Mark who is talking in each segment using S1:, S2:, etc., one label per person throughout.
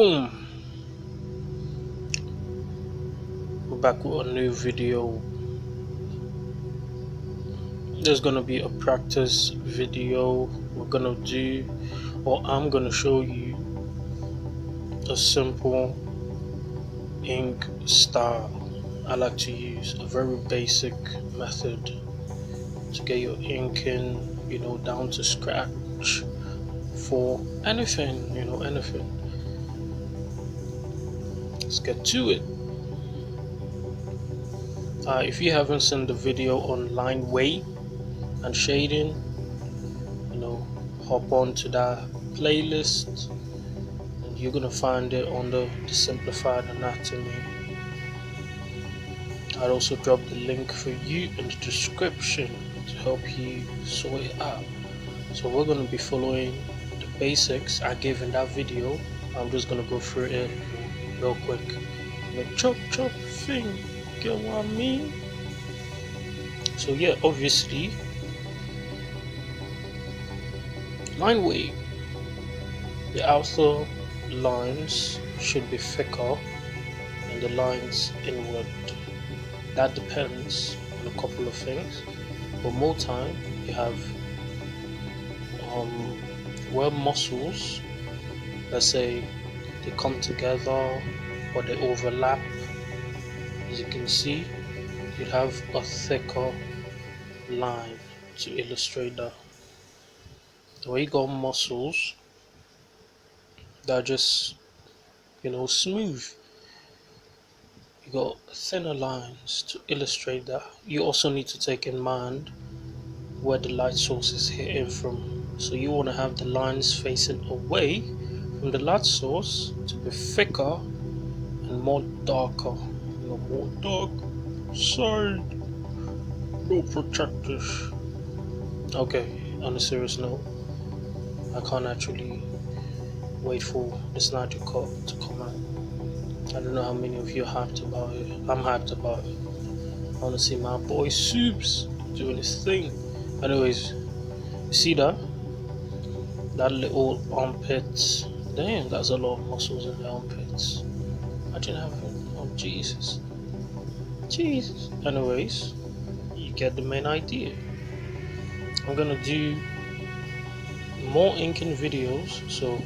S1: Boom! We're back with a new video. There's gonna be a practice video. We're gonna do, or I'm gonna show you a simple ink style I like to use. A very basic method to get your ink in, down to scratch for anything, anything. Let's get to it. If you haven't seen the video on line weight and shading, hop on to that playlist and you're gonna find it under the simplified anatomy. I'll also drop the link for you in the description to help you sort it out. So we're gonna be following the basics I gave in that video. I'm just gonna go through it real quick. Chop thing, get what I mean? So yeah, obviously line weight, the outer lines should be thicker and the lines inward. That depends on a couple of things, but more time you have where muscles, let's say they come together or they overlap, as you can see, you'd have a thicker line to illustrate that. The way you got muscles that are just smooth, you got thinner lines to illustrate that. You also need to take in mind where the light source is hitting from. So you want to have the lines facing away from the light source to be thicker and more darker. More dark side. No protectors. Okay, on a serious note, I can't actually wait for the Snyder Cut to come out. I don't know how many of you are hyped about it. I'm hyped about it. I want to see my boy Soups doing his thing. Anyways, you see that? That little armpit. Damn, that's a lot of muscles in the armpits. Imagine having, oh Jesus. Anyways, you get the main idea. I'm gonna do more inking videos, so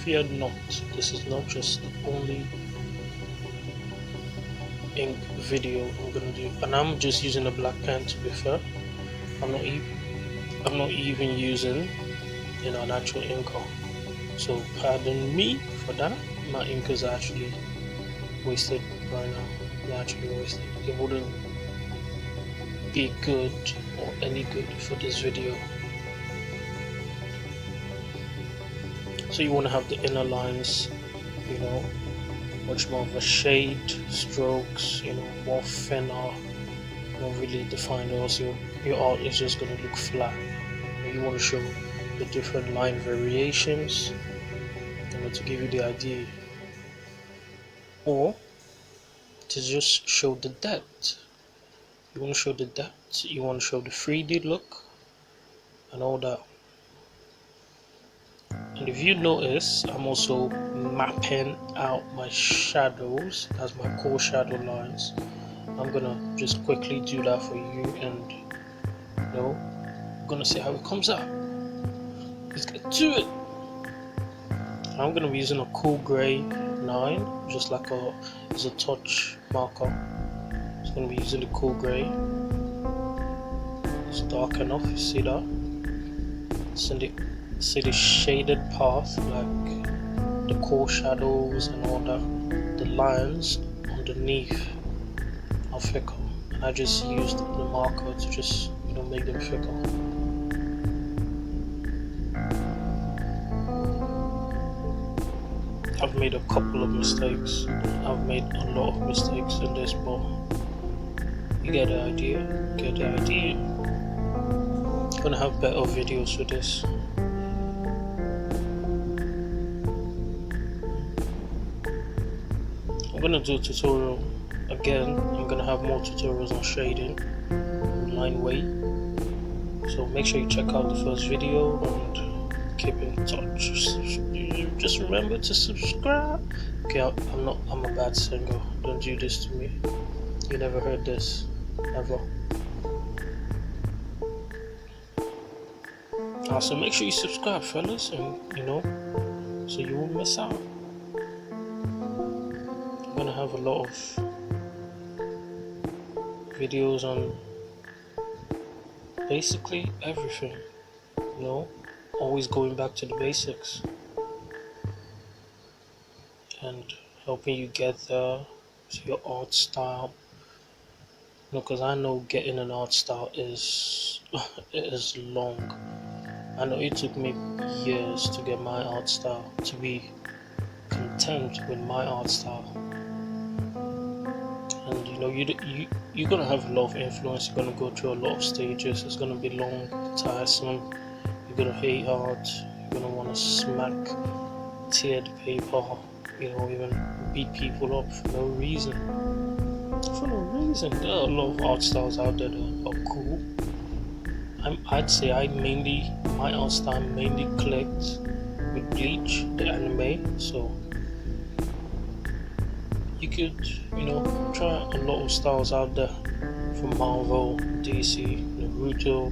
S1: fear not. This is not just the only ink video I'm gonna do, and I'm just using a black pen. To be fair, I'm not even using an actual inker. So pardon me for that. My ink is actually wasted right now. They're actually wasted. It wouldn't be good or any good for this video. So you want to have the inner lines, much more of a shade, strokes, more thinner, not really defined. Also, your art is just going to look flat. You want to show the different line variations, to give you the idea, or to just show the depth. You want to show the depth, you want to show the 3D look and all that. And if you notice, I'm also mapping out my shadows. That's my core shadow lines. I'm gonna just quickly do that for you, and I'm gonna see how it comes out. Let's get to it. I'm gonna be using a cool gray 9, just like it's a touch marker. It's gonna be using the cool gray. It's dark enough, you see that? See the shaded path, like the core shadows and all that. The lines underneath are thicker, and I just used the marker to just make them thicker. I've made a couple of mistakes. I've made a lot of mistakes in this, but you get the idea. I'm gonna have better videos with this. I'm gonna do a tutorial again. I'm gonna have more tutorials on shading and line weight. So make sure you check out the first video and keep in touch. just remember to subscribe. Okay, I'm a bad singer. Don't do this to me. You never heard this, ever. Also, make sure you subscribe, fellas, and so you won't miss out. I'm gonna have a lot of videos on basically everything. Always going back to the basics and helping you get there to your art style. Because I know getting an art style is is long. I know it took me years to get my art style, to be content with my art style. And you're gonna have a lot of influence. You're gonna go through a lot of stages. It's gonna be long, tiresome. You're gonna hate art. You're gonna want to smack, tear the paper. Even beat people up for no reason. For no reason. There are a lot of art styles out there that are cool. I'd say my art style mainly clicked with Bleach, the anime. So you could, try a lot of styles out there from Marvel, DC, Naruto.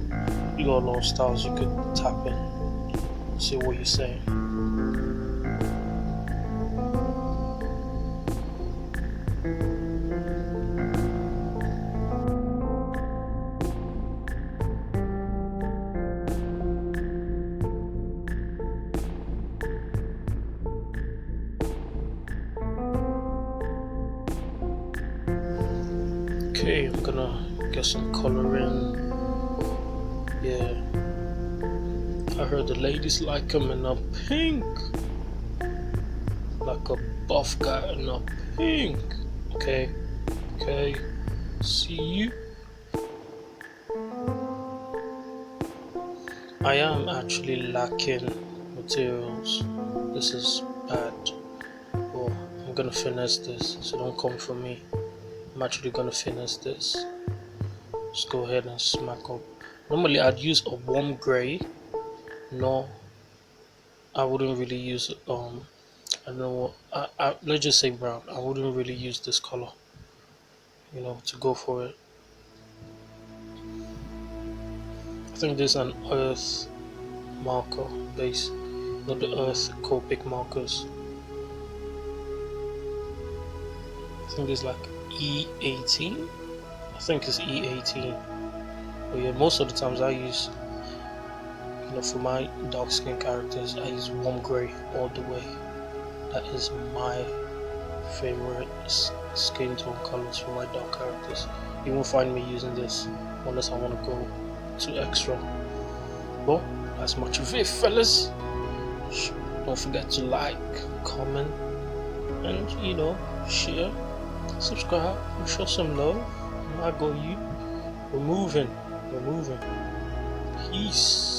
S1: You got a lot of styles you could tap in, see what you're saying. Okay, I'm gonna get some color in. Yeah, I heard the ladies like them in a pink, like a buff guy in a pink. Okay, see you. I am actually lacking materials. This is bad. Oh, I'm gonna finesse this, so don't come for me. I'm actually gonna finesse this. Just go ahead and smack up. Normally I'd use a warm gray. No, I wouldn't really use I don't know what, let's just say brown. I wouldn't really use this color, to go for it. I think this is an earth marker base, not the earth Copic markers. I think this is like E18. I think it's E18. But yeah, most of the times I use, for my dark skin characters, I use warm gray all the way. That is my favorite skin tone colors for my dark characters. You won't find me using this unless I want to go too extra. Well, that's much of it, fellas. Don't forget to like, comment, and share, subscribe, and show some love. I go you. We're moving. Peace.